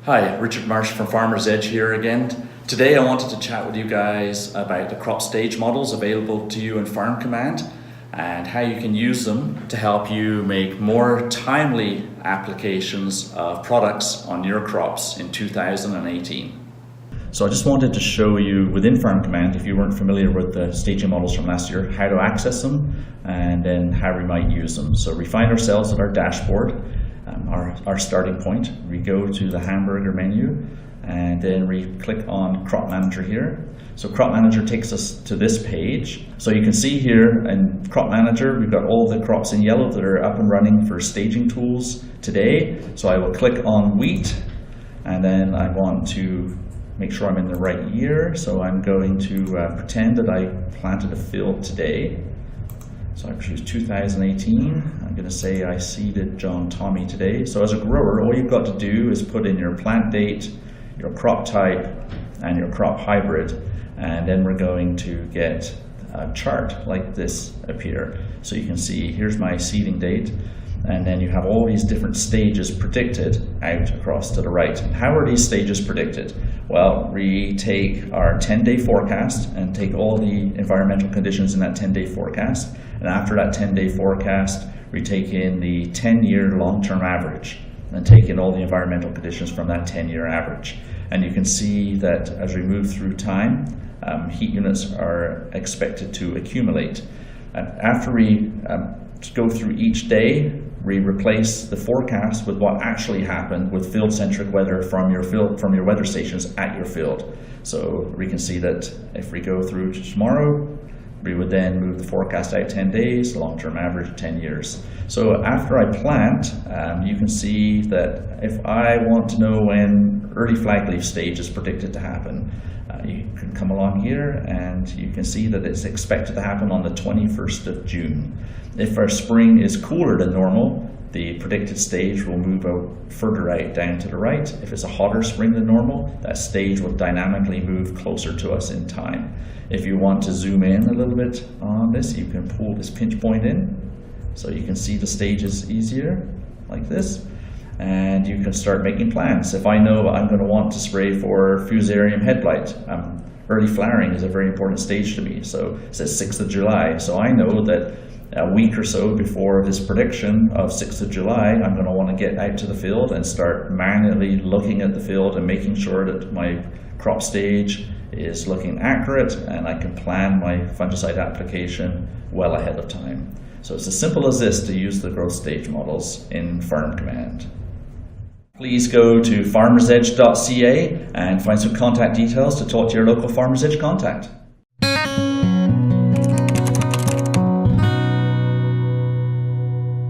Hi, Richard Marsh from Farmer's Edge here again. Today I wanted to chat with you guys about the crop stage models available to you in Farm Command and how you can use them to help you make more timely applications of products on your crops in 2018. So I just wanted to show you within Farm Command, if you weren't familiar with the staging models from last year, how to access them and then how we might use them. So we find ourselves at our dashboard. Our starting point, we go to the hamburger menu and then we click on Crop Manager here. So Crop Manager takes us to this page. So you can see here in Crop Manager, we've got all the crops in yellow that are up and running for staging tools today. So I will click on wheat and then I want to make sure I'm in the right year. So I'm going to pretend that I planted a field today. So I choose 2018. I'm going to say I seeded John Tommy today. So as a grower, all you've got to do is put in your plant date, your crop type, and your crop hybrid. And then we're going to get a chart like this appear. So you can see here's my seeding date. And then you have all these different stages predicted out across to the right. And how are these stages predicted? Well, we take our 10-day forecast and take all the environmental conditions in that 10-day forecast. And after that 10-day forecast, we take in the 10-year long-term average and take in all the environmental conditions from that 10-year average. And you can see that as we move through time, heat units are expected to accumulate. After we go through each day, we replace the forecast with what actually happened with field-centric weather from your weather stations at your field. So we can see that if we go through to tomorrow, we would then move the forecast out 10 days, long-term average 10 years. So after I plant, you can see that if I want to know when early flag leaf stage is predicted to happen, you can come along here and you can see that it's expected to happen on the 21st of June. If our spring is cooler than normal, the predicted stage will move out further out down to the right. If it's a hotter spring than normal, that stage will dynamically move closer to us in time. If you want to zoom in a little bit on this, you can pull this pinch point in so you can see the stages easier, like this. And you can start making plans. If I know I'm going to want to spray for Fusarium head blight, early flowering is a very important stage to me. So it says 6th of July. So I know that a week or so before this prediction of 6th of July, I'm going to want to get out to the field and start manually looking at the field and making sure that my crop stage is looking accurate and I can plan my fungicide application well ahead of time. So it's as simple as this to use the growth stage models in Farm Command. Please go to farmersedge.ca and find some contact details to talk to your local Farmer's Edge contact.